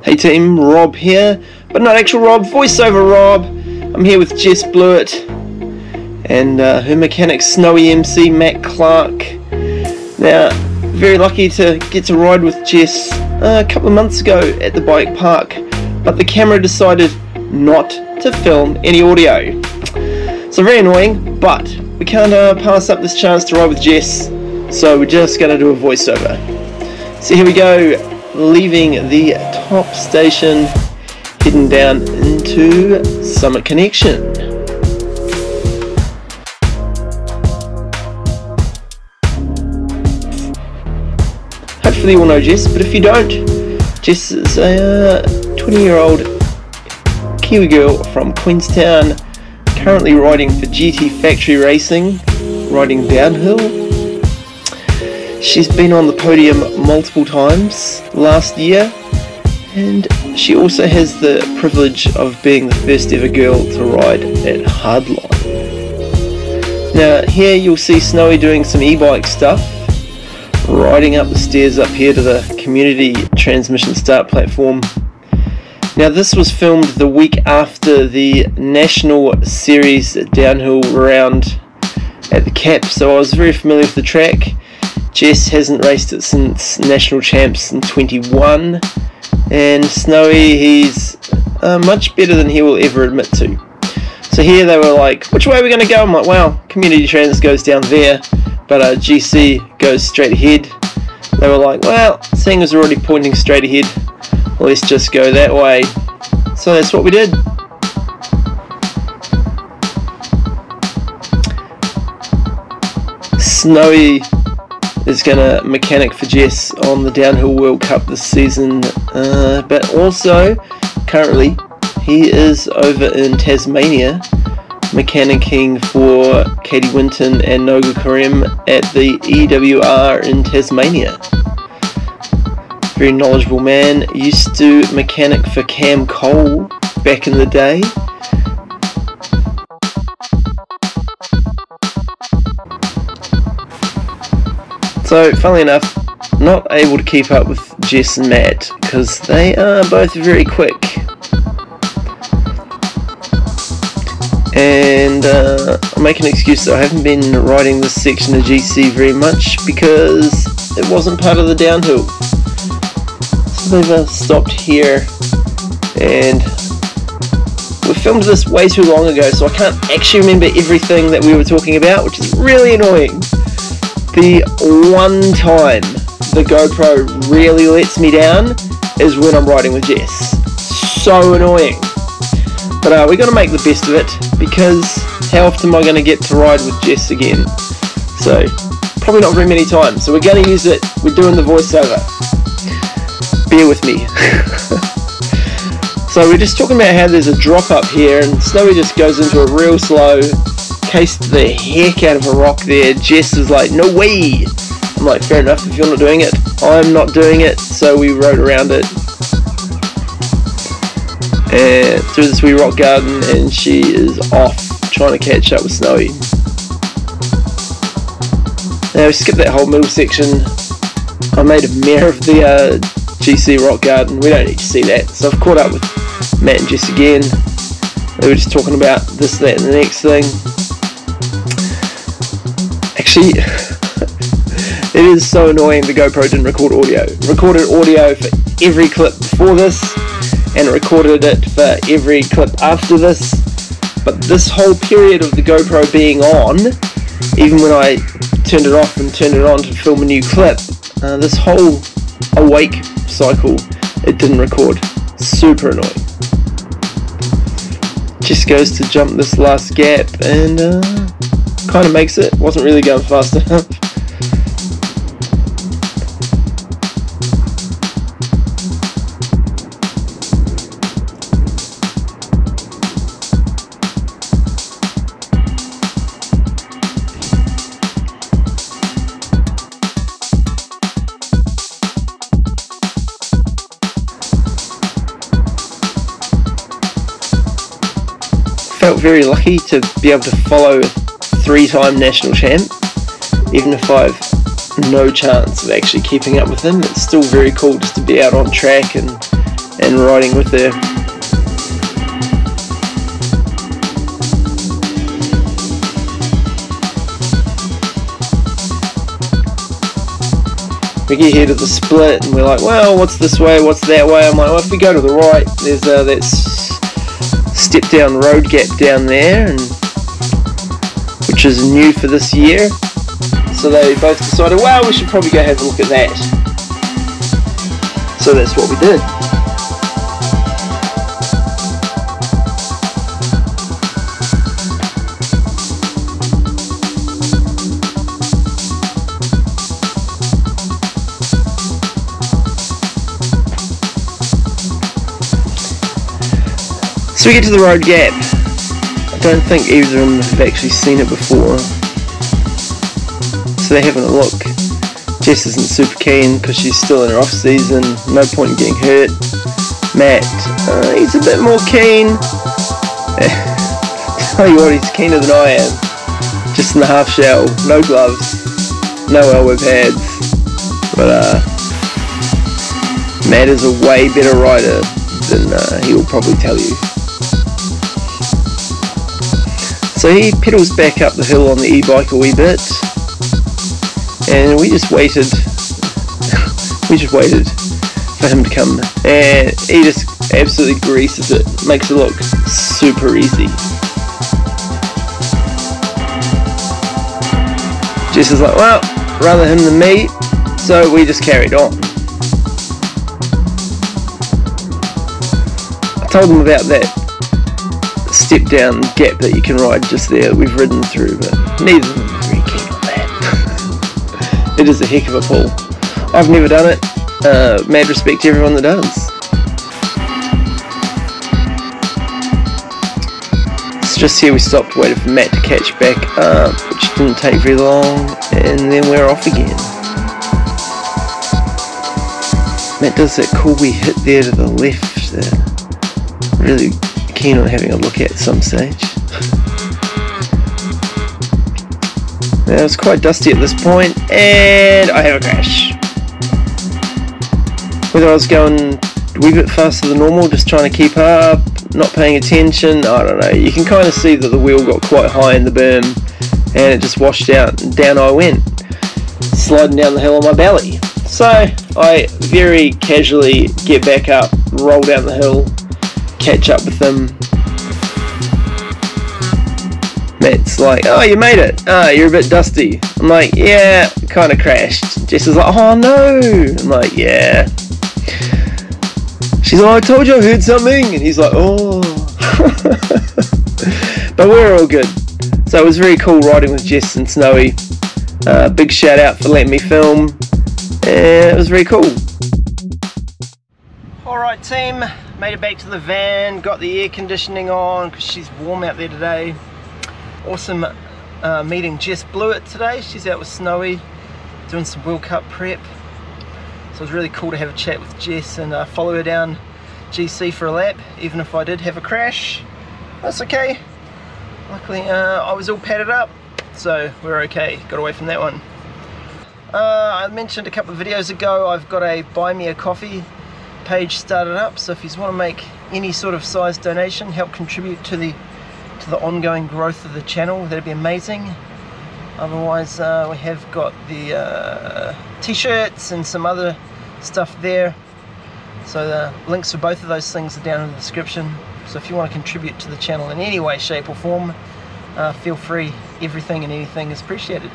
Hey team, Rob here, but not actual Rob, voiceover Rob. I'm here with Jess Blewitt and her mechanic Snowy MC Matt Clark. Now, very lucky to get to ride with Jess a couple of months ago at the bike park, but the camera decided not to film any audio. So very annoying, but we can't pass up this chance to ride with Jess, so we're just going to do a voiceover. So here we go. Leaving the top station, heading down into Summit Connection. Hopefully you all know Jess, but if you don't, Jess is a 20-year-old Kiwi girl from Queenstown, currently riding for GT Factory Racing, riding downhill. She's been on the podium multiple times last year, and she also has the privilege of being the first ever girl to ride at Hardline. Now here you'll see Snowy doing some e-bike stuff, riding up the stairs up here to the community transmission start platform. Now this was filmed the week after the National Series downhill round at the C.A.P, so I was very familiar with the track. Jess hasn't raced it since National Champs in 21, and Snowy, he's much better than he will ever admit to. So here they were like, which way are we going to go? I'm like, well, Community Trans goes down there, but GC goes straight ahead. They were like, well, seeing as we're already pointing straight ahead, well, let's just go that way. So that's what we did. Snowy is going to mechanic for Jess on the Downhill World Cup this season, but also currently he is over in Tasmania mechanicking for Katie Winton and Noga Karem at the EWR in Tasmania. Very knowledgeable man, used to mechanic for Cam Cole back in the day. So, funnily enough, not able to keep up with Jess and Matt because they are both very quick. And I'll make an excuse that I haven't been riding this section of GC very much because it wasn't part of the downhill. So they've stopped here, and we filmed this way too long ago, so I can't actually remember everything that we were talking about, which is really annoying. The one time the GoPro really lets me down is when I'm riding with Jess. So annoying. But we got to make the best of it, because how often am I going to get to ride with Jess again? So probably not very many times. So we're going to use it. We're doing the voiceover. Bear with me. So we're just talking about how there's a drop up here, and Snowy just goes into it real slow. Cased the heck out of a rock there. Jess is like, no way. I'm like, fair enough, if you're not doing it, I'm not doing it. So we rode around it and through this wee rock garden, and she is off trying to catch up with Snowy. Now we skipped that whole middle section. I made a mare of the GC rock garden. We don't need to see that. So I've caught up with Matt and Jess again. They were just talking about this, that and the next thing. Actually, it is so annoying the GoPro didn't record audio. It recorded audio for every clip before this, and it recorded it for every clip after this. But this whole period of the GoPro being on, even when I turned it off and turned it on to film a new clip, this whole awake cycle, it didn't record. Super annoying. Just goes to jump this last gap and kind of makes it. Wasn't really going fast enough. Felt very lucky to be able to follow 3-time national champ, even if I've no chance of actually keeping up with him. It's still very cool just to be out on track and and riding with her. We get here to the split and we're like, well, what's this way, what's that way? I'm like, well, if we go to the right, there's that step down road gap down there, and which is new for this year. So they both decided, well, we should probably go have a look at that. So that's what we did. So we get to the road gap. I don't think either of them have actually seen it before. So they're having a look. Jess isn't super keen because she's still in her off season. No point in getting hurt. Matt, he's a bit more keen. Tell you what, he's keener than I am. Just in the half shell, no gloves, no elbow pads. But Matt is a way better rider than he will probably tell you. So he pedals back up the hill on the e-bike a wee bit, and we just waited for him to come, and he just absolutely greases it, makes it look super easy. Jess is like, well, rather him than me, so we just carried on. I told him about that step down gap that you can ride just there, we've ridden through, but neither of them are very keen on that. It is a heck of a pull. I've never done it. Mad respect to everyone that does. It's just here we stopped, waited for Matt to catch back up, which didn't take very long, and then we're off again. Matt does that cool wee hit there to the left there. Really keen on having a look at some stage. Now it's quite dusty at this point, and I have a crash. Whether I was going a wee bit faster than normal, just trying to keep up, not paying attention, I don't know. You can kind of see that the wheel got quite high in the berm, and it just washed out, and down I went, sliding down the hill on my belly. So I very casually get back up, roll down the hill, catch up with them. Matt's like, oh, you made it. Oh, you're a bit dusty. I'm like, yeah, kind of crashed. Jess is like, oh no. I'm like, yeah. She's like, I told you I heard something. And he's like, oh. But we're all good. So it was very cool riding with Jess and Snowy. Big shout out for letting me film. And it was very cool. Alright team, made it back to the van, got the air conditioning on because she's warm out there today. Awesome meeting Jess Blewitt today. She's out with Snowy doing some World Cup prep. So it was really cool to have a chat with Jess and follow her down GC for a lap, even if I did have a crash. That's okay. Luckily I was all padded up, so we're okay. Got away from that one. I mentioned a couple of videos ago I've got a Buy Me a Coffee page started up, so if you want to make any sort of size donation, help contribute to the ongoing growth of the channel, that'd be amazing. Otherwise we have got the t-shirts and some other stuff there, so the links for both of those things are down in the description. So if you want to contribute to the channel in any way, shape or form, feel free. Everything and anything is appreciated.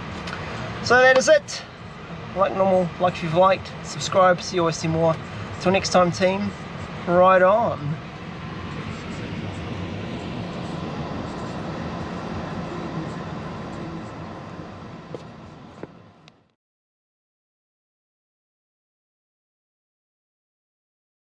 So that is it. Like normal, like if you've liked, subscribe so you always see more. Till next time team, ride on.